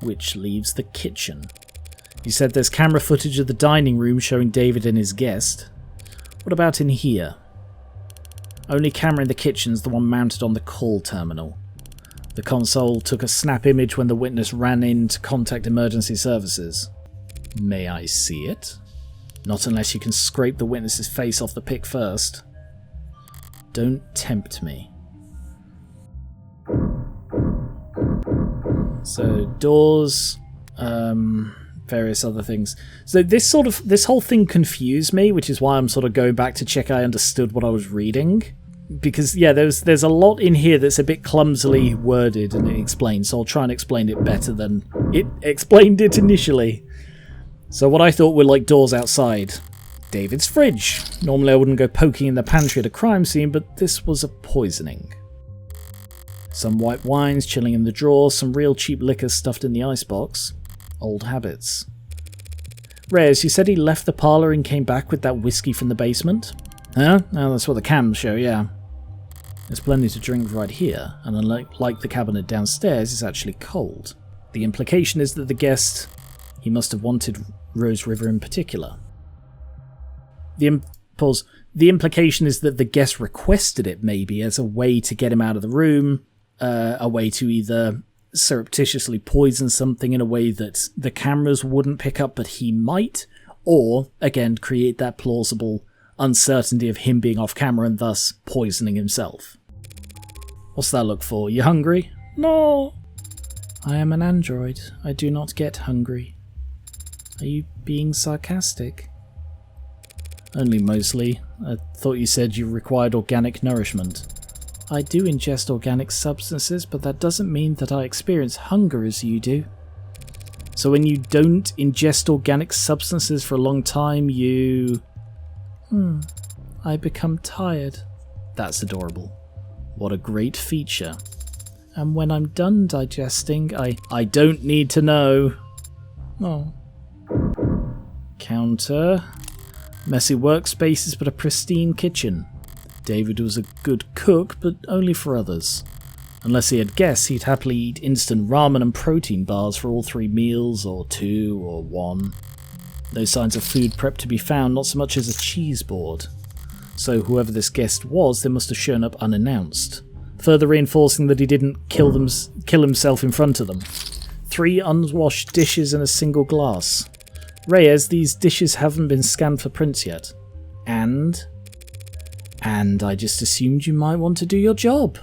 which leaves the kitchen. You said there's camera footage of the dining room showing David and his guest. What about in here? Only camera in the kitchen's the one mounted on the call terminal. The console took a snap image when the witness ran in to contact emergency services. May I see it? Not unless you can scrape the witness's face off the pic first. Don't tempt me. So, doors, various other things. So this whole thing confused me, which is why I'm sort of going back to check I understood what I was reading. Because, yeah, there's a lot in here that's a bit clumsily worded and explained, so I'll try and explain it better than it explained it initially. So what I thought were like doors outside. David's fridge. Normally I wouldn't go poking in the pantry at a crime scene, but this was a poisoning. Some white wines chilling in the drawer, some real cheap liquor stuffed in the icebox. Old habits. Reyes, you said he left the parlour and came back with that whiskey from the basement? Huh? Oh, that's what the cams show, yeah. There's plenty to drink right here, and unlike the cabinet downstairs, it's actually cold. The implication is that the guest... he must have wanted Rose River in particular. The implication is that the guest requested it, maybe, as a way to get him out of the room, a way to either surreptitiously poison something in a way that the cameras wouldn't pick up but he might, or, again, create that plausible uncertainty of him being off camera and thus poisoning himself. What's that look for? You hungry? No. I am an android. I do not get hungry. Are you being sarcastic? Only mostly. I thought you said you required organic nourishment. I do ingest organic substances, but that doesn't mean that I experience hunger as you do. So when you don't ingest organic substances for a long time, you... I become tired. That's adorable. What a great feature. And when I'm done digesting, I don't need to know. Oh. Counter. Messy workspaces, but a pristine kitchen. David was a good cook, but only for others. Unless he had guests, he'd happily eat instant ramen and protein bars for all 3 meals, or 2, or 1. No signs of food prep to be found, not so much as a cheese board. So whoever this guest was, they must have shown up unannounced, further reinforcing that he didn't kill himself in front of them. 3 unwashed dishes and a single glass. Reyes, these dishes haven't been scanned for prints yet. And I just assumed you might want to do your job.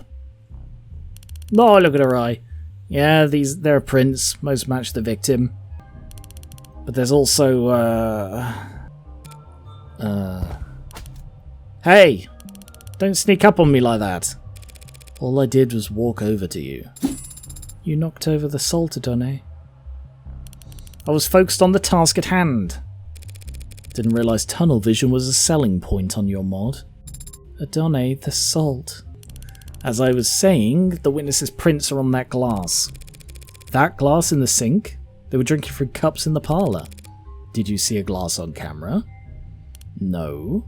Oh, look at her eye. Yeah, there are prints. Most match the victim. But there's also, Hey! Don't sneak up on me like that. All I did was walk over to you. You knocked over the salt, Adone. I was focused on the task at hand. Didn't realise tunnel vision was a selling point on your mod. Adone, the salt. As I was saying, the witness's prints are on that glass. That glass in the sink? They were drinking from cups in the parlour. Did you see a glass on camera? No.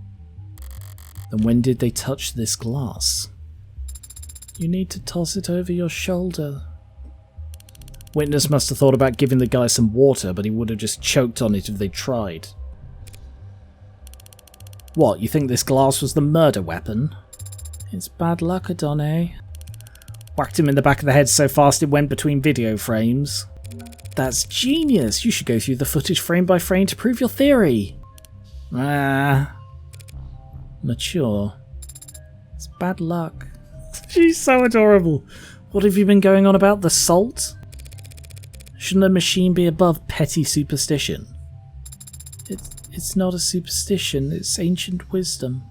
Then when did they touch this glass? You need to toss it over your shoulder. Witness must have thought about giving the guy some water, but he would have just choked on it if they tried. What, you think this glass was the murder weapon? It's bad luck, Adone. Whacked him in the back of the head so fast it went between video frames. That's genius! You should go through the footage frame by frame to prove your theory. Mature. It's bad luck. She's so adorable. What have you been going on about the salt? Shouldn't a machine be above petty superstition? It's not a superstition, it's ancient wisdom.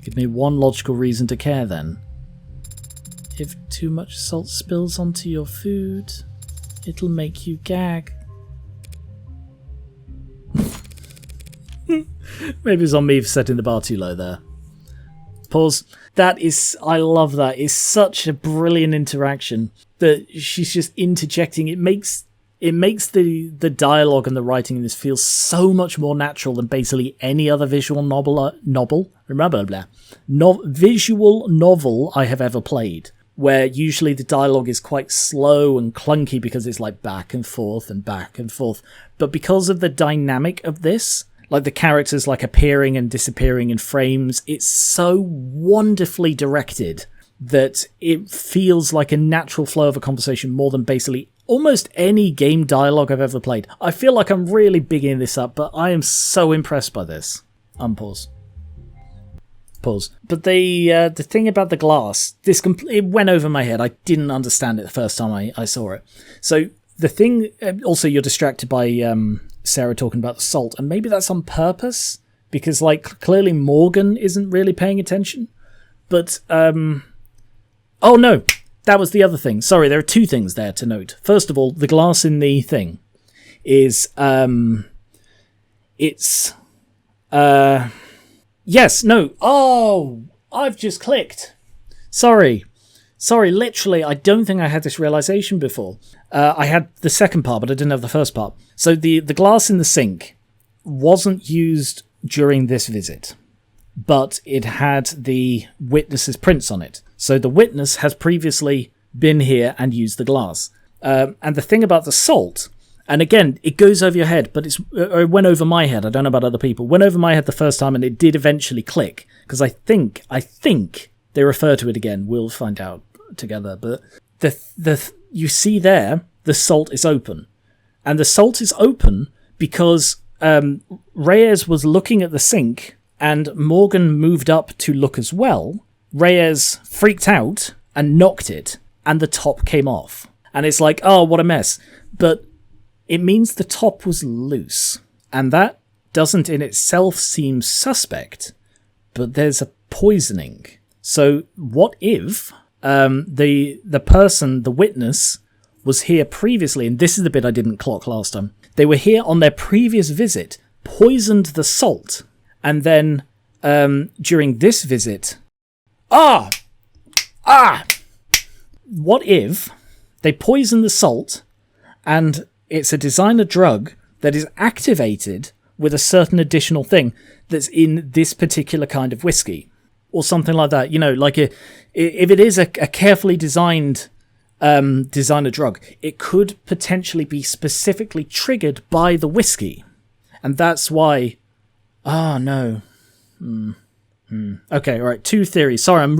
Give me one logical reason to care then. If too much salt spills onto your food, it'll make you gag. Maybe it's on me for setting the bar too low there. Pause. I love that. It's such a brilliant interaction that she's just interjecting. It makes the dialogue and the writing in this feel so much more natural than basically any other visual novel I have ever played. where usually the dialogue is quite slow and clunky because it's like back and forth and back and forth. But because of the dynamic of this, like the characters like appearing and disappearing in frames, it's so wonderfully directed that it feels like a natural flow of a conversation more than basically almost any game dialogue I've ever played. I feel like I'm really bigging this up, but I am so impressed by this. Unpause. Pause. But the thing about the glass, it went over my head. I didn't understand it the first time I saw it. So the thing, also you're distracted by Sarah talking about the salt, and maybe that's on purpose, because like clearly Morgan isn't really paying attention. But, oh no, that was the other thing. Sorry, there are two things there to note. First of all, the glass in the thing is, yes, no. Oh, I've just clicked. Sorry, literally, I don't think I had this realization before. I had the second part, but I didn't have the first part. So the glass in the sink wasn't used during this visit, but it had the witness's prints on it. So the witness has previously been here and used the glass. And the thing about the salt, and again, it goes over your head, but it went over my head. I don't know about other people. Went over my head the first time, and it did eventually click, because I think they refer to it again. We'll find out together. But you see there, the salt is open, and the salt is open because Reyes was looking at the sink, and Morgan moved up to look as well. Reyes freaked out and knocked it, and the top came off. And it's like, oh, what a mess. But it means the top was loose, and that doesn't in itself seem suspect, but there's a poisoning. So what if the person, the witness, was here previously, and this is the bit I didn't clock last time. They were here on their previous visit, poisoned the salt, and then during this visit... What if they poison the salt, and it's a designer drug that is activated with a certain additional thing that's in this particular kind of whiskey, or something like that. You know, like if it is a carefully designed designer drug, it could potentially be specifically triggered by the whiskey, and that's why. No. Okay, all right. Two theories. Sorry, I'm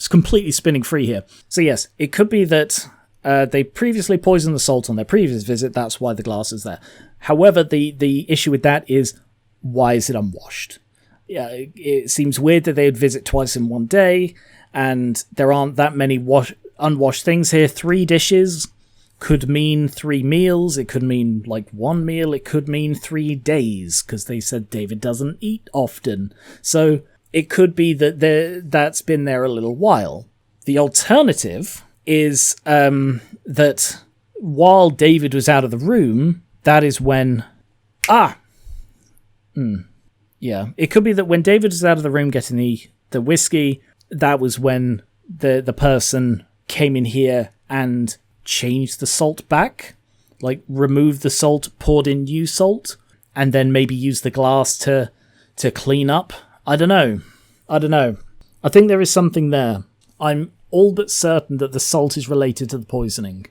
completely spinning free here. So yes, it could be that they previously poisoned the salt on their previous visit. That's why the glass is there. However, the issue with that is, why is it unwashed? Yeah, it seems weird that they would visit twice in one day, and there aren't that many unwashed things here. 3 dishes could mean 3 meals. It could mean like 1 meal. It could mean 3 days, because they said David doesn't eat often. So it could be that that's been there a little while. The alternative is that while David was out of the room, that is when... Yeah, it could be that when David was out of the room getting the whiskey, that was when the person came in here and changed the salt back, like removed the salt, poured in new salt, and then maybe used the glass to clean up. I don't know. I think there is something there. I'm all but certain that the salt is related to the poisoning.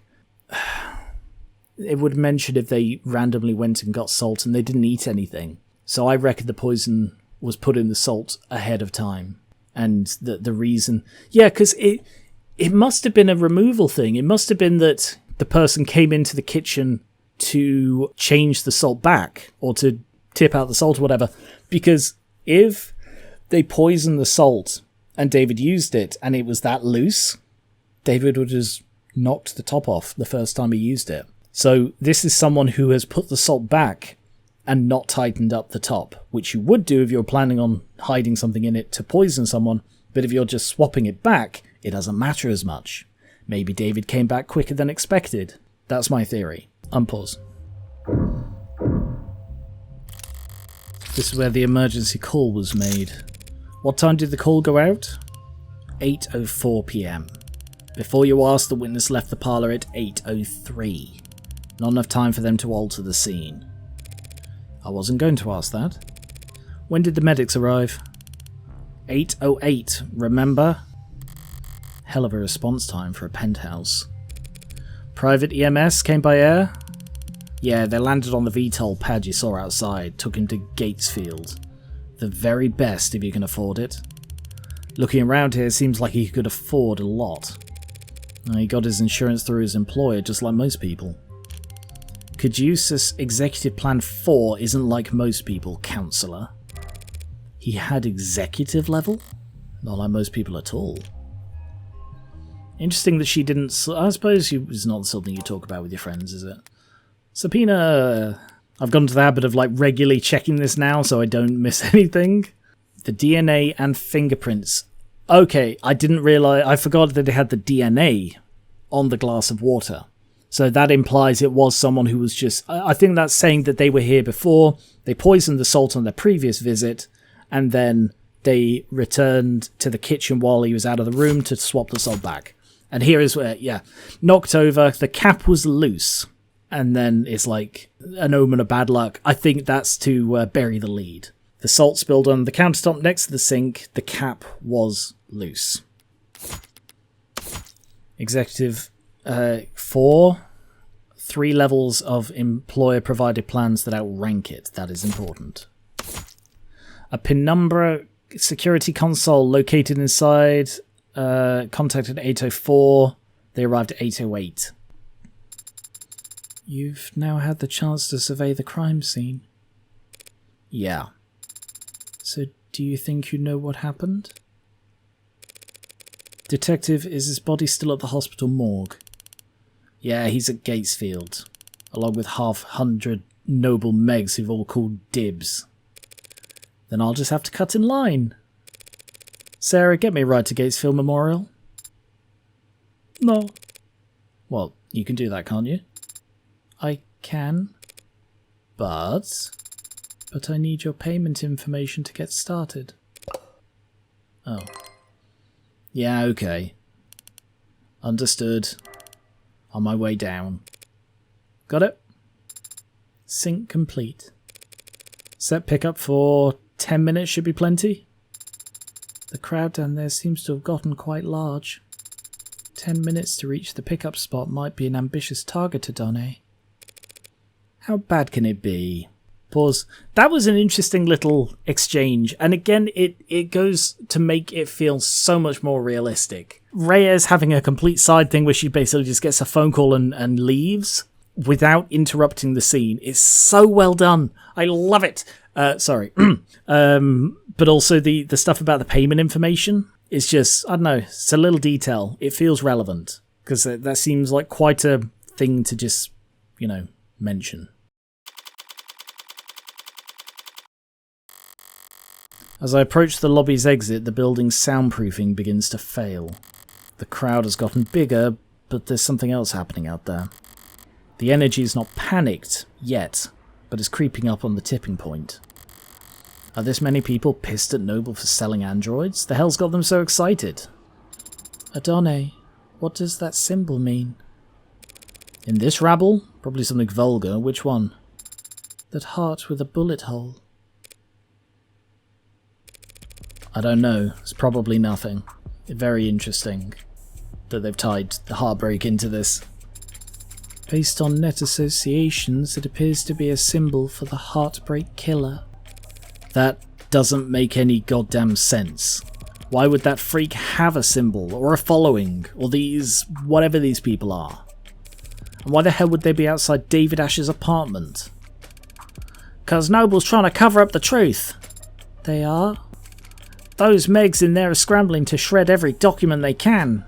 It would mention if they randomly went and got salt and they didn't eat anything. So I reckon the poison was put in the salt ahead of time. And the reason... Yeah, because it must have been a removal thing. It must have been that the person came into the kitchen to change the salt back, or to tip out the salt or whatever. Because if they poisoned the salt and David used it and it was that loose, David would have knocked the top off the first time he used it. So this is someone who has put the salt back and not tightened up the top, which you would do if you're planning on hiding something in it to poison someone. But if you're just swapping it back, it doesn't matter as much. Maybe David came back quicker than expected. That's my theory. Unpause. This is where the emergency call was made. What time did the call go out? 8:04 p.m. Before you ask, the witness left the parlour at 8:03. Not enough time for them to alter the scene. I wasn't going to ask that. When did the medics arrive? 8:08, remember? Hell of a response time for a penthouse. Private EMS came by air? Yeah, they landed on the VTOL pad you saw outside, took him to Gatesfield. The very best if you can afford it. Looking around here, seems like he could afford a lot. He got his insurance through his employer, just like most people. Caduceus Executive Plan 4 isn't like most people, counsellor. He had executive level? Not like most people at all. Interesting that she didn't... I suppose it's not something you talk about with your friends, is it? Subpoena... I've gone to the habit of regularly checking this now so I don't miss anything. The DNA and fingerprints. Okay, I didn't realise... I forgot that they had the DNA on the glass of water. So that implies it was someone who was just... I think that's saying that they were here before, they poisoned the salt on their previous visit, and then they returned to the kitchen while he was out of the room to swap the salt back. And here is where, yeah, knocked over, the cap was loose, and then it's like an omen of bad luck. I think that's to bury the lead. The salt spilled on the countertop next to the sink, the cap was loose. Executive 4, 3 levels of employer-provided plans that outrank it. That is important. A Penumbra security console located inside... contacted 804. They arrived at 808. You've now had the chance to survey the crime scene. Yeah. So do you think you know what happened? Detective, is his body still at the hospital morgue? Yeah, he's at Gatesfield, along with 100 noble Megs who've all called dibs. Then I'll just have to cut in line. Sarah, get me a ride to Gatesfield Memorial. No. Well, you can do that, can't you? I can. But I need your payment information to get started. Oh. Yeah, okay. Understood. On my way down. Got it? Sync complete. Set pickup for 10 minutes should be plenty. The crowd down there seems to have gotten quite large. 10 minutes to reach the pickup spot might be an ambitious target to Donne. How bad can it be? Pause. That was an interesting little exchange, and again, it goes to make it feel so much more realistic. Reyes having a complete side thing where she basically just gets a phone call and leaves without interrupting the scene. It's so well done. I love it. Sorry. But also the stuff about the payment information is just, I don't know, it's a little detail. It feels relevant because that seems like quite a thing to just, mention. As I approach the lobby's exit, the building's soundproofing begins to fail. The crowd has gotten bigger, but there's something else happening out there. The energy is not panicked yet, but is creeping up on the tipping point. Are this many people pissed at Noble for selling androids? The hell's got them so excited? Adone, what does that symbol mean? In this rabble? Probably something vulgar. Which one? That heart with a bullet hole. I don't know. It's probably nothing. Very interesting that they've tied the heartbreak into this. Based on net associations, it appears to be a symbol for the heartbreak killer. That doesn't make any goddamn sense. Why would that freak have a symbol, or a following, or these... whatever these people are? And why the hell would they be outside David Ash's apartment? 'Cause Noble's trying to cover up the truth. They are? Those Megs in there are scrambling to shred every document they can.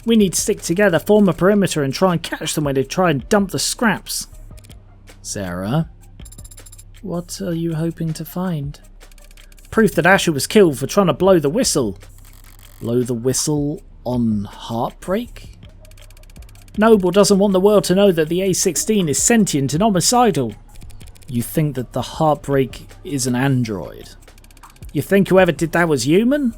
We need to stick together, form a perimeter, and try and catch them when they try and dump the scraps. Sarah? What are you hoping to find? Proof that Asher was killed for trying to blow the whistle. Blow the whistle on heartbreak? Noble doesn't want the world to know that the A-16 is sentient and homicidal. You think that the heartbreak is an android? You think whoever did that was human?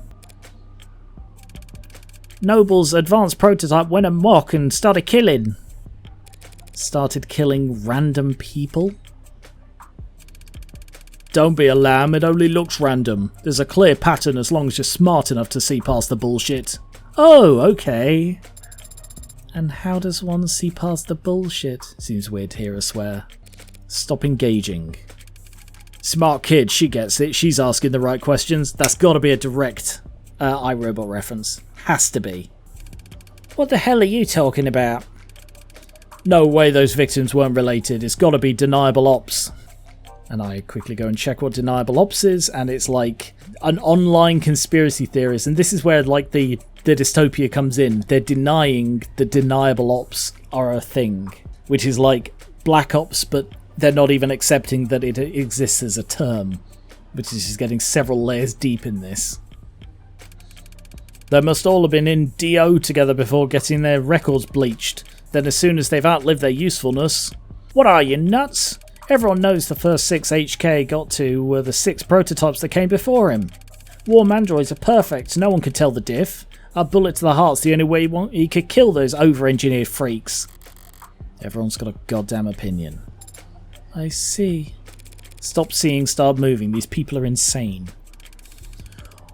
Noble's advanced prototype went amok and started killing. Started killing random people? Don't be a lamb, it only looks random. There's a clear pattern as long as you're smart enough to see past the bullshit. Oh, okay. And how does one see past the bullshit? Seems weird to hear her swear. Stop engaging. Smart kid, she gets it. She's asking the right questions. That's gotta be a direct iRobot reference. Has to be. What the hell are you talking about? No way those victims weren't related. It's gotta be deniable ops. And I quickly go and check what deniable ops is, and it's like an online conspiracy theorist. And this is where like the dystopia comes in. They're denying that deniable ops are a thing, which is like black ops, but they're not even accepting that it exists as a term, which is just getting several layers deep in this. They must all have been in DO together before getting their records bleached. Then as soon as they've outlived their usefulness... What are you, nuts? Everyone knows the first 6 HK got to were the 6 prototypes that came before him. Warm androids are perfect, no one could tell the diff. A bullet to the heart's the only way he could kill those over-engineered freaks. Everyone's got a goddamn opinion. I see. Stop seeing, start moving. These people are insane.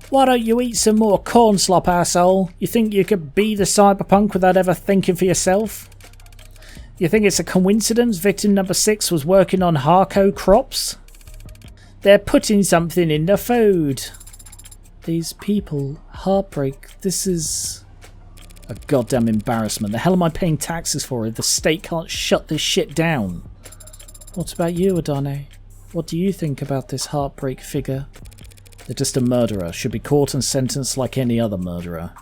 Why don't you eat some more corn slop, asshole? You think you could be the cyberpunk without ever thinking for yourself? You think it's a coincidence victim number 6 was working on Harco crops? They're putting something in the food. These people, heartbreak, this is a goddamn embarrassment. The hell am I paying taxes for if the state can't shut this shit down? What about you, Adane? What do you think about this heartbreak figure? They're just a murderer, should be caught and sentenced like any other murderer.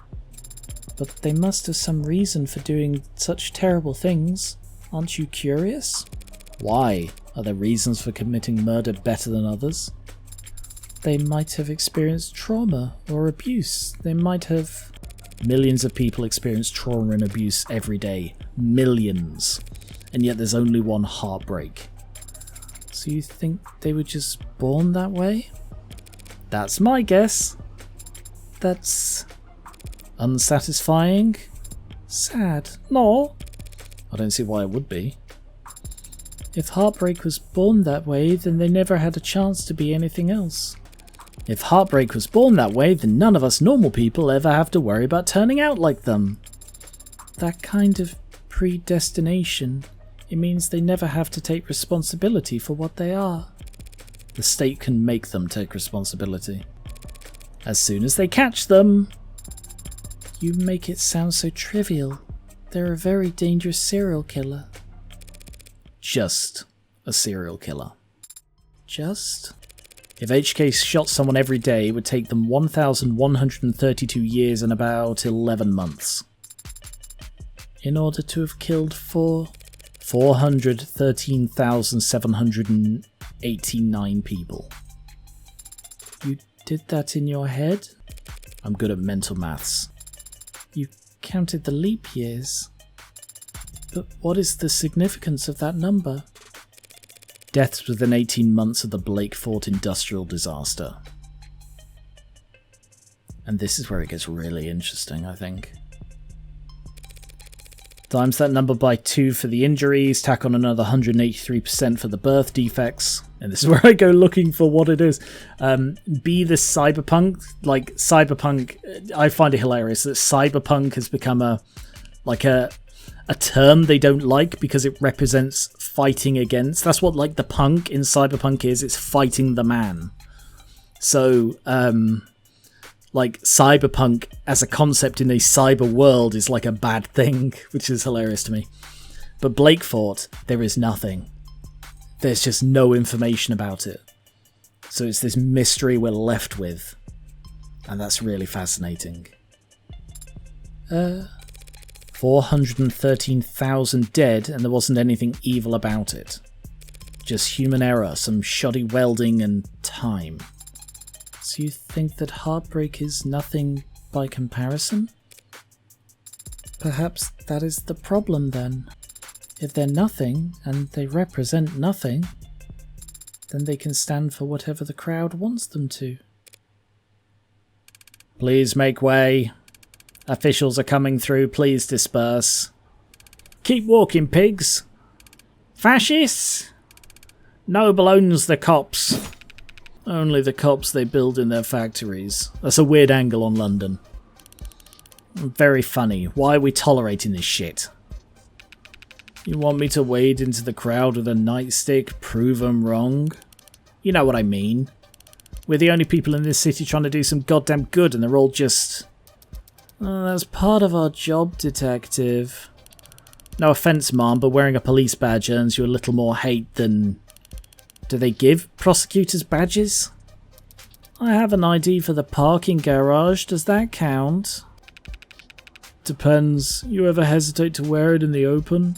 But they must have some reason for doing such terrible things. Aren't you curious? Why? Are there reasons for committing murder better than others? They might have experienced trauma or abuse. They might have... Millions of people experience trauma and abuse every day. Millions. And yet there's only one heartbreak. So you think they were just born that way? That's my guess. That's... unsatisfying? Sad. No. I don't see why it would be. If heartbreak was born that way, then they never had a chance to be anything else. If heartbreak was born that way, then none of us normal people ever have to worry about turning out like them. That kind of predestination, it means they never have to take responsibility for what they are. The state can make them take responsibility. As soon as they catch them... You make it sound so trivial. They're a very dangerous serial killer. Just a serial killer. Just? If HK shot someone every day, it would take them 1,132 years and about 11 months. In order to have killed 413,789 people. You did that in your head? I'm good at mental maths. You counted the leap years. But what is the significance of that number? Deaths within 18 months of the Blake Fort industrial disaster. And this is where it gets really interesting, I think. Times that number by 2 for the injuries, tack on another 183% for the birth defects. And this is where I go looking for what it is. Be the cyberpunk, like cyberpunk, I find it hilarious that cyberpunk has become a term they don't like because it represents fighting against. That's what like the punk in cyberpunk is, it's fighting the man. So, like cyberpunk as a concept in a cyber world is like a bad thing, which is hilarious to me. But Blake Fort, there is nothing. There's just no information about it. So it's this mystery we're left with. And that's really fascinating. 413,000 dead, and there wasn't anything evil about it. Just human error, some shoddy welding, and time. So you think that heartbreak is nothing by comparison? Perhaps that is the problem then. If they're nothing, and they represent nothing, then they can stand for whatever the crowd wants them to. Please make way. Officials are coming through, please disperse. Keep walking, pigs. Fascists? Noble owns the cops. Only the cops they build in their factories. That's a weird angle on London. Very funny. Why are we tolerating this shit? You want me to wade into the crowd with a nightstick, prove I'm wrong? You know what I mean. We're the only people in this city trying to do some goddamn good, and they're all just... Oh, that's part of our job, detective. No offence, Mom, but wearing a police badge earns you a little more hate than... Do they give prosecutors badges? I have an ID for the parking garage. Does that count? Depends. You ever hesitate to wear it in the open?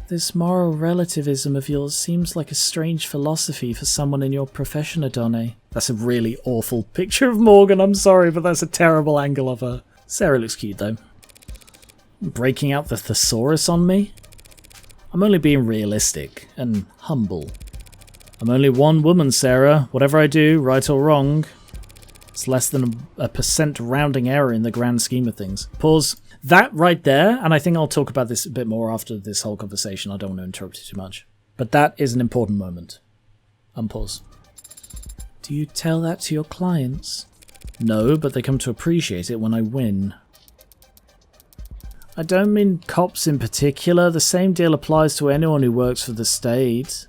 This moral relativism of yours seems like a strange philosophy for someone in your profession, Adone. That's a really awful picture of Morgan, I'm sorry, but that's a terrible angle of her. Sarah looks cute, though. Breaking out the thesaurus on me? I'm only being realistic and humble. I'm only one woman, Sarah. Whatever I do, right or wrong, it's less than a % rounding error in the grand scheme of things. Pause. That right there, and I think I'll talk about this a bit more after this whole conversation. I don't want to interrupt you too much. But that is an important moment. Unpause. Do you tell that to your clients? No, but they come to appreciate it when I win. I don't mean cops in particular. The same deal applies to anyone who works for the state.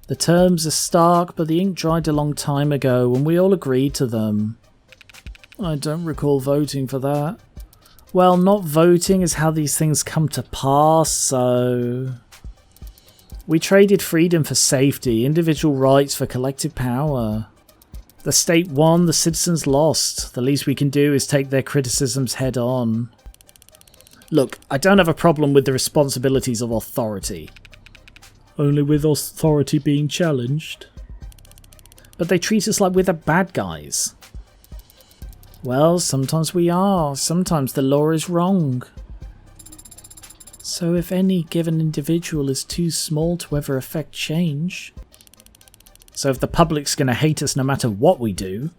The terms are stark, but the ink dried a long time ago, and we all agreed to them. I don't recall voting for that. Well, not voting is how these things come to pass, so... We traded freedom for safety, individual rights for collective power. The state won, the citizens lost. The least we can do is take their criticisms head on. Look, I don't have a problem with the responsibilities of authority. Only with authority being challenged. But they treat us like we're the bad guys. Well, sometimes we are. Sometimes the law is wrong. So if any given individual is too small to ever affect change... So if the public's going to hate us no matter what we do...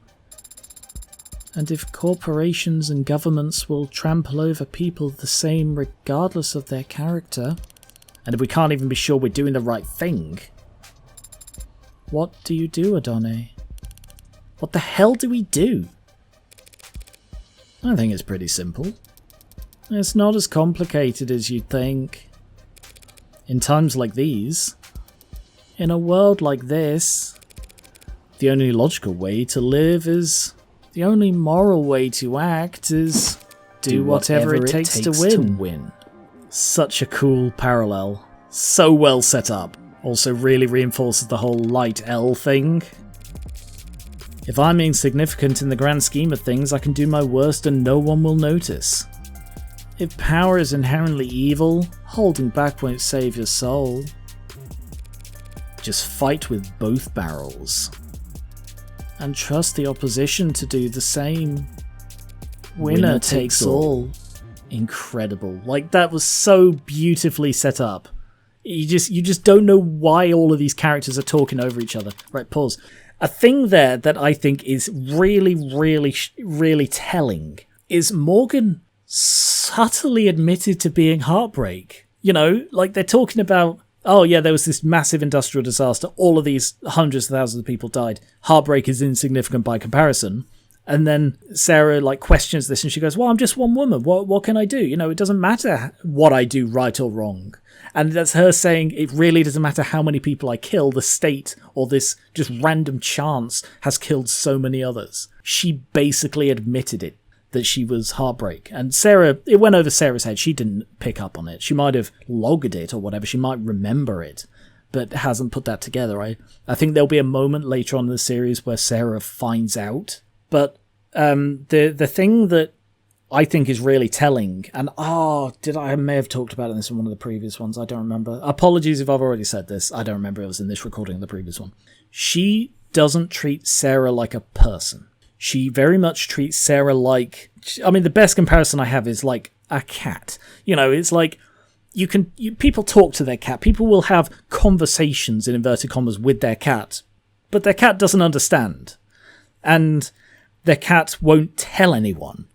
And if corporations and governments will trample over people the same regardless of their character... And if we can't even be sure we're doing the right thing... What do you do, Adone? What the hell do we do? I think it's pretty simple. It's not as complicated as you'd think. In times like these, in a world like this, the only logical way to live is... The only moral way to act is... Do whatever it takes to win. Such a cool parallel. So well set up. Also really reinforces the whole light L thing. If I'm insignificant in the grand scheme of things, I can do my worst and no one will notice. If power is inherently evil, holding back won't save your soul. Just fight with both barrels. And trust the opposition to do the same. Winner takes all. Incredible. Like, that was so beautifully set up. You just don't know why all of these characters are talking over each other. Right, pause. A thing there that I think is really, really, really telling is Morgan subtly admitted to being heartbreak. You know, like they're talking about, oh yeah, there was this massive industrial disaster. All of these hundreds of thousands of people died. Heartbreak is insignificant by comparison. And then Sarah like questions this and she goes, well, I'm just one woman. What can I do? You know, it doesn't matter what I do, right or wrong. And that's her saying it really doesn't matter how many people I kill. The state or this just random chance has killed so many others. She basically admitted it, that she was heartbreak. And Sarah, it went over Sarah's head. She didn't pick up on it. She might have logged it or whatever. She might remember it, but hasn't put that together. I think there'll be a moment later on in the series where Sarah finds out. But the thing that I think is really telling, and I may have talked about this in one of the previous ones, I don't remember. Apologies if I've already said this. I don't remember it was in this recording of the previous one. She doesn't treat Sarah like a person. She very much treats Sarah like, I mean, the best comparison I have is like a cat. You know, it's like people talk to their cat. People will have conversations in inverted commas with their cat, but their cat doesn't understand. And their cat won't tell anyone.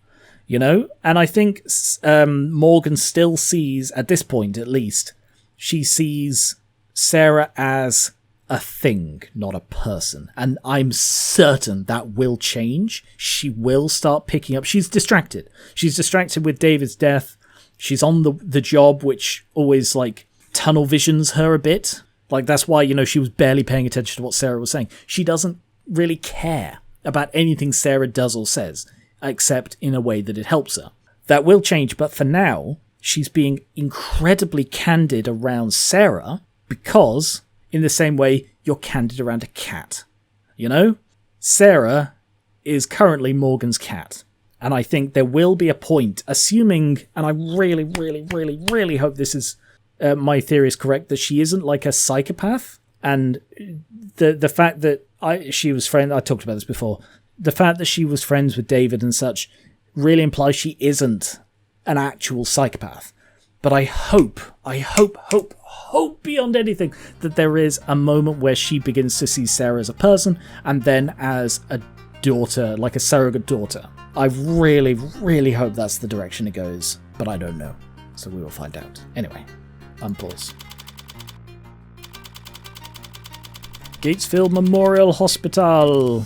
You know, and I think Morgan still sees, at this point at least, she sees Sarah as a thing, not a person. And I'm certain that will change. She will start picking up. She's distracted. She's distracted with David's death. She's on the job, which always, like, tunnel visions her a bit. Like, that's why, she was barely paying attention to what Sarah was saying. She doesn't really care about anything Sarah does or says, except in a way that it helps her. That will change, but for now, she's being incredibly candid around Sarah because, in the same way, you're candid around a cat. Sarah is currently Morgan's cat. And I think there will be a point, assuming, and I really, really, really, really hope this is, my theory is correct, that she isn't like a psychopath. And the fact that she was I talked about this before, the fact that she was friends with David and such really implies she isn't an actual psychopath. But I hope beyond anything that there is a moment where she begins to see Sarah as a person and then as a daughter, like a surrogate daughter. I really, really hope that's the direction it goes, but I don't know. So we will find out. Anyway, unpause. Gatesfield Memorial Hospital.